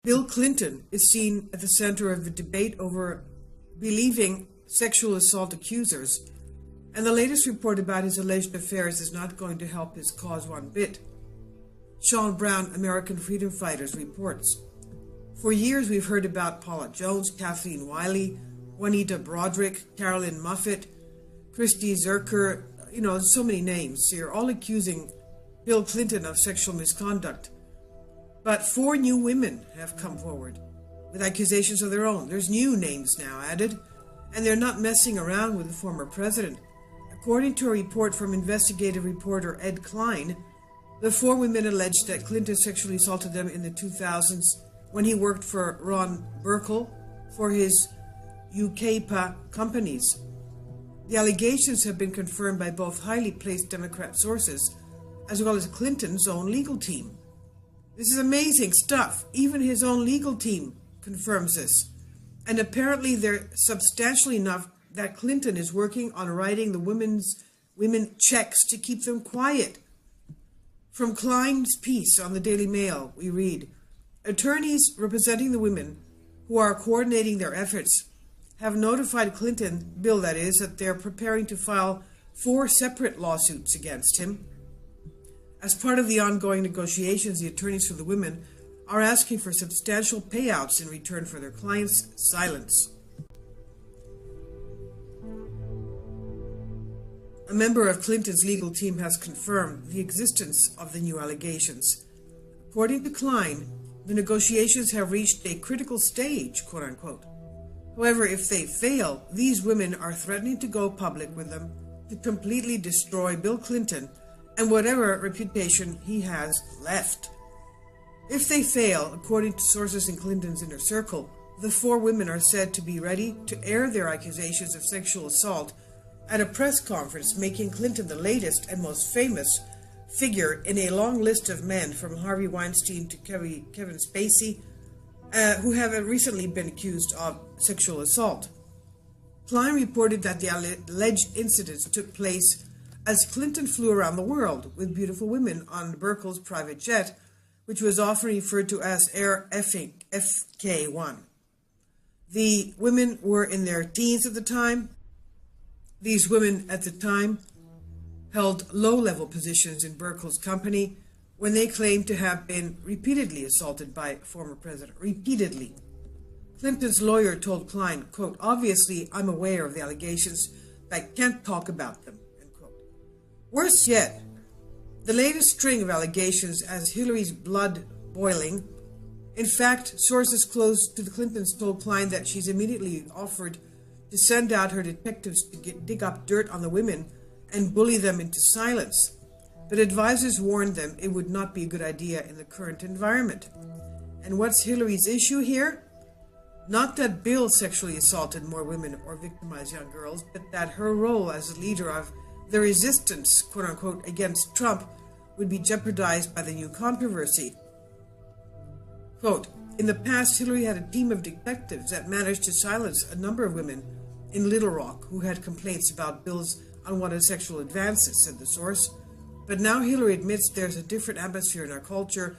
Bill Clinton is seen at the center of the debate over believing sexual assault accusers, and the latest report about his alleged affairs is not going to help his cause one bit. Sean Brown, American Freedom Fighters, reports, "For years we've heard about Paula Jones, Kathleen Wiley, Juanita Broderick, Carolyn Muffett, Christy Zerker, so many names here, all accusing Bill Clinton of sexual misconduct. But 4 new women have come forward with accusations of their own. There's new names now added, and they're not messing around with the former president. According to a report from investigative reporter Ed Klein, the 4 women alleged that Clinton sexually assaulted them in the 2000s when he worked for Ron Burkle for his UKPA companies. The allegations have been confirmed by both highly placed Democrat sources as well as Clinton's own legal team. This is amazing stuff. Even his own legal team confirms this. And apparently they're substantial enough that Clinton is working on writing the women checks to keep them quiet. From Klein's piece on the Daily Mail, we read, attorneys representing the women who are coordinating their efforts have notified Clinton, Bill that is, that they're preparing to file 4 separate lawsuits against him. As part of the ongoing negotiations, the attorneys for the women are asking for substantial payouts in return for their clients' silence. A member of Clinton's legal team has confirmed the existence of the new allegations. According to Klein, the negotiations have reached a critical stage, quote unquote. However, if they fail, these women are threatening to go public with them to completely destroy Bill Clinton and whatever reputation he has left. If they fail, according to sources in Clinton's inner circle, the 4 women are said to be ready to air their accusations of sexual assault at a press conference, making Clinton the latest and most famous figure in a long list of men from Harvey Weinstein to Kevin Spacey who have recently been accused of sexual assault. Klein reported that the alleged incidents took place as Clinton flew around the world with beautiful women on Burkle's private jet, which was often referred to as Air FK1. The women were in their teens at the time. These women at the time held low-level positions in Burkle's company when they claimed to have been repeatedly assaulted by former president. Repeatedly. Clinton's lawyer told Klein, quote, obviously, I'm aware of the allegations, but I can't talk about them, end quote. Worse yet, the latest string of allegations has Hillary's blood boiling. In fact, sources close to the Clintons told Klein that she's immediately offered to send out her detectives to dig up dirt on the women and bully them into silence. But advisors warned them it would not be a good idea in the current environment. And what's Hillary's issue here? Not that Bill sexually assaulted more women or victimized young girls, but that her role as a leader of the resistance, quote-unquote, against Trump would be jeopardized by the new controversy. Quote, in the past, Hillary had a team of detectives that managed to silence a number of women in Little Rock who had complaints about Bill's unwanted sexual advances, said the source. But now Hillary admits there's a different atmosphere in our culture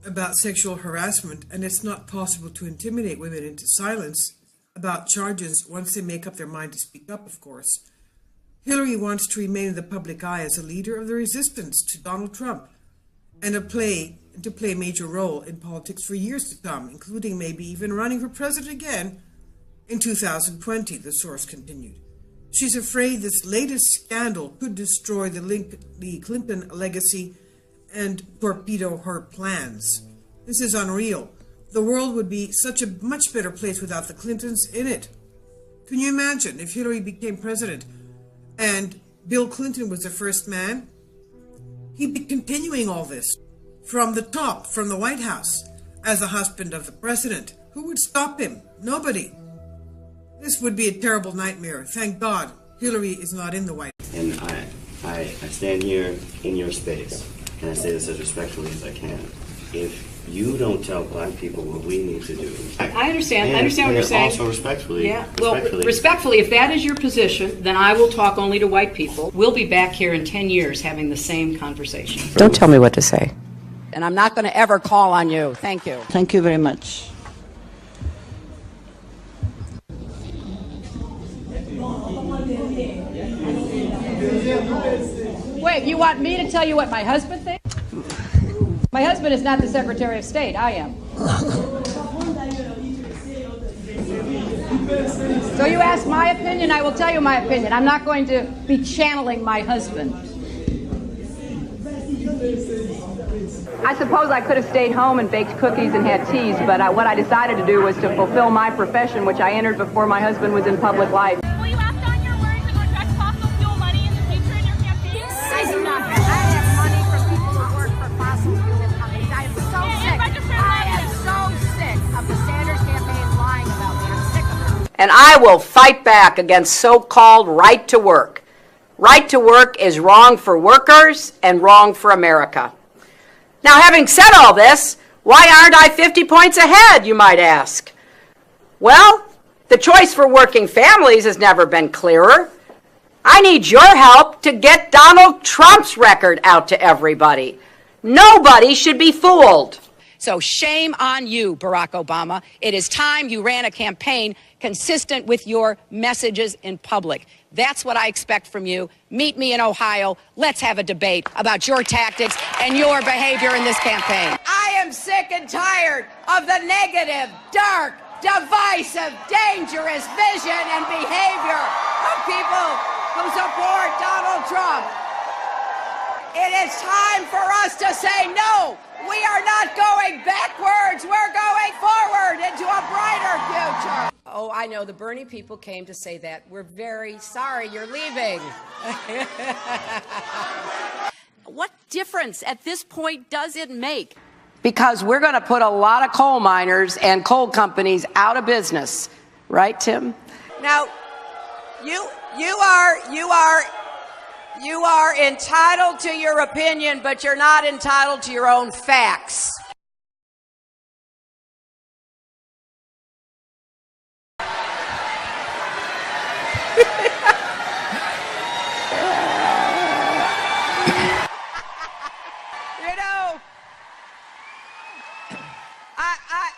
about sexual harassment, and it's not possible to intimidate women into silence about charges once they make up their mind to speak up, of course. Hillary wants to remain in the public eye as a leader of the resistance to Donald Trump and to play a major role in politics for years to come, including maybe even running for president again in 2020, the source continued. She's afraid this latest scandal could destroy the Clinton legacy and torpedo her plans. This is unreal. The world would be such a much better place without the Clintons in it. Can you imagine if Hillary became president and Bill Clinton was the first man? He'd be continuing all this from the top, from the White House, as the husband of the president. Who would stop him? Nobody. This would be a terrible nightmare. Thank God Hillary is not in the White House. And I stand here in your space, and I say this as respectfully as I can. If you don't tell black people what we need to do. I understand what you're saying. Also respectfully. Yeah. Respectfully, if that is your position, then I will talk only to white people. We'll be back here in 10 years having the same conversation. Don't tell me what to say. and I'm not going to ever call on you. Thank you. Thank you very much. Wait, you want me to tell you what my husband thinks? My husband is not the Secretary of State. I am. So you ask my opinion, I will tell you my opinion. I'm not going to be channeling my husband. I suppose I could have stayed home and baked cookies and had teas, but what I decided to do was to fulfill my profession, which I entered before my husband was in public life. Will you act on your words and reject fossil fuel money in the future in your campaign? I do not. I have money for people who work for fossil fuel companies. I am so sick. I am so sick of the Sanders campaign lying about me. I'm sick of it. And I will fight back against so-called right to work. Right to work is wrong for workers and wrong for America. Now, having said all this, why aren't I 50 points ahead, you might ask? Well, the choice for working families has never been clearer. I need your help to get Donald Trump's record out to everybody. Nobody should be fooled. So shame on you, Barack Obama. It is time you ran a campaign consistent with your messages in public. That's what I expect from you. Meet me in Ohio. Let's have a debate about your tactics and your behavior in this campaign. I am sick and tired of the negative, dark, divisive, dangerous vision and behavior of people who support Donald Trump. It is time for us to say no. We are not going backwards. We're going forward into a brighter future. Oh, I know. The Bernie people came to say that. We're very sorry you're leaving. What difference at this point does it make? Because we're going to put a lot of coal miners and coal companies out of business. Right, Tim? Now, you are entitled to your opinion, but you're not entitled to your own facts. You know,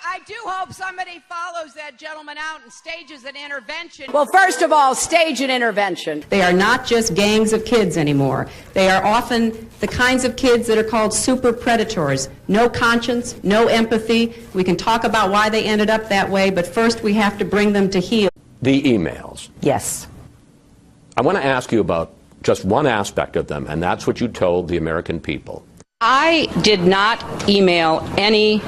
I do hope somebody follows that gentleman out and stages an intervention. Well, first of all, stage an intervention. They are not just gangs of kids anymore. They are often the kinds of kids that are called super predators. No conscience, no empathy. We can talk about why they ended up that way, but first we have to bring them to heel. The emails. Yes. I want to ask you about just one aspect of them, and that's what you told the American people. I did not email any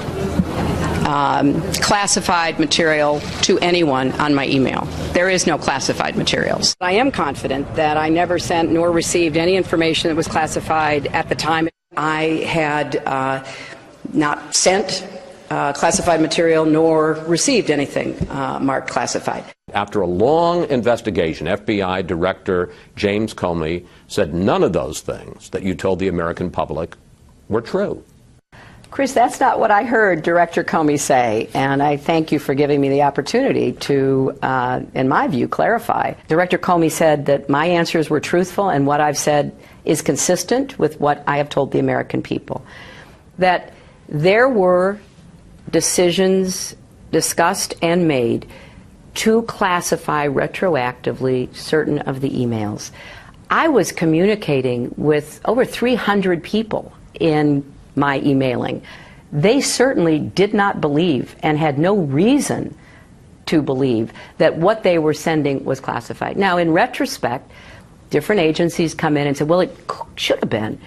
classified material to anyone on my email. There is no classified materials. I am confident that I never sent nor received any information that was classified at the time. I had not sent classified material nor received anything marked classified. After a long investigation, FBI Director James Comey said none of those things that you told the American public were true. Chris, that's not what I heard Director Comey say, and I thank you for giving me the opportunity to, in my view, clarify. Director Comey said that my answers were truthful and what I've said is consistent with what I have told the American people. That there were decisions discussed and made to classify retroactively certain of the emails. I was communicating with over 300 people in my emailing. They certainly did not believe and had no reason to believe that what they were sending was classified. Now, in retrospect, different agencies come in and say, well, it should have been,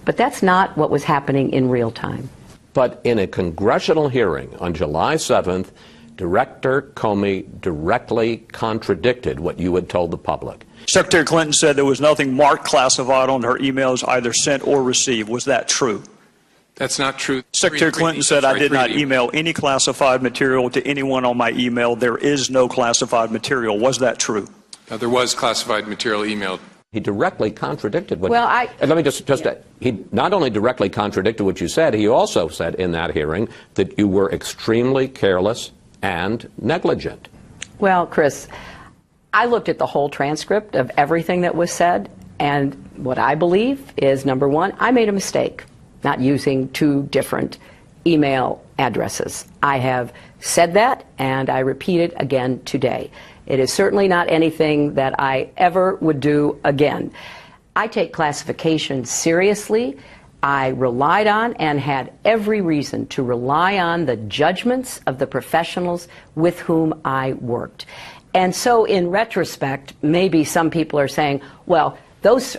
but that's not what was happening in real time. But in a congressional hearing on July 7th, Director Comey directly contradicted what you had told the public. Secretary Clinton said there was nothing marked classified on her emails either sent or received. Was that true? That's not true. Secretary Clinton said I did not email any classified material to anyone on my email. There is no classified material. Was that true? There was classified material emailed. He directly contradicted what... Well, let me just yeah. He not only directly contradicted what you said, he also said in that hearing that you were extremely careless and negligent. Well, Chris, I looked at the whole transcript of everything that was said, and what I believe is, number one, I made a mistake. not using two different email addresses. I have said that, and I repeat it again today. It is certainly not anything that I ever would do again. I take classification seriously. I relied on and had every reason to rely on the judgments of the professionals with whom I worked. And so in retrospect, maybe some people are saying, well,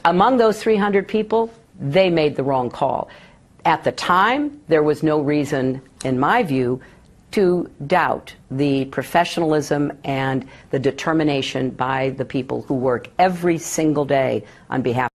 among those 300 people, they made the wrong call. At the time, there was no reason, in my view, to doubt the professionalism and the determination by the people who work every single day on behalf